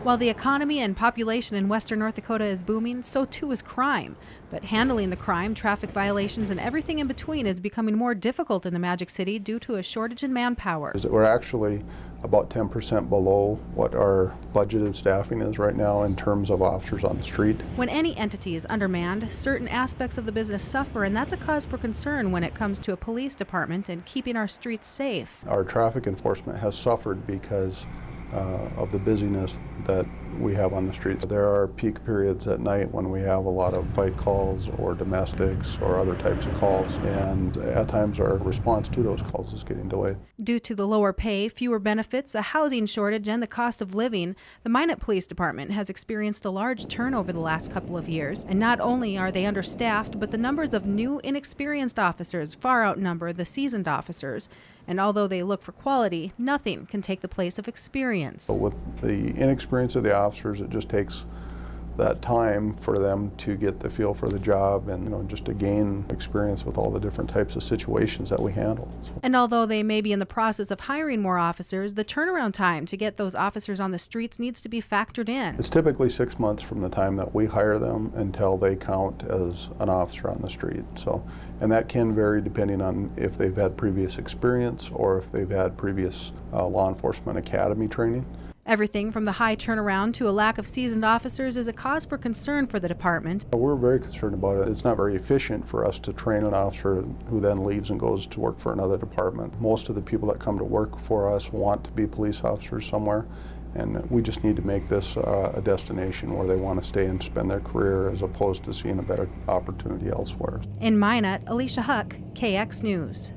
While the economy and population in western North Dakota is booming, so too is crime. But handling the crime, traffic violations, and everything in between is becoming more difficult in the Magic City due to a shortage in manpower. We're actually about 10% below what our budgeted staffing is right now in terms of officers on the street. When any entity is undermanned, certain aspects of the business suffer, and that's a cause for concern when it comes to a police department and keeping our streets safe. Our traffic enforcement has suffered because of the busyness that we have on the streets. There are peak periods at night when we have a lot of fight calls or domestics or other types of calls, and at times our response to those calls is getting delayed. Due to the lower pay, fewer benefits, a housing shortage, and the cost of living, the Minot Police Department has experienced a large turnover the last couple of years. And not only are they understaffed, but the numbers of new, inexperienced officers far outnumber the seasoned officers. And although they look for quality, nothing can take the place of experience. But with the inexperience of the officers, it just takes that time for them to get the feel for the job and just to gain experience with all the different types of situations that we handle. And although they may be in the process of hiring more officers, the turnaround time to get those officers on the streets needs to be factored in. It's typically 6 months from the time that we hire them until they count as an officer on the street. And that can vary depending on if they've had previous experience or if they've had previous law enforcement academy training. Everything from the high turnaround to a lack of seasoned officers is a cause for concern for the department. We're very concerned about it. It's not very efficient for us to train an officer who then leaves and goes to work for another department. Most of the people that come to work for us want to be police officers somewhere, and we just need to make this a destination where they want to stay and spend their career as opposed to seeing a better opportunity elsewhere. In Minot, Alicia Huck, KX News.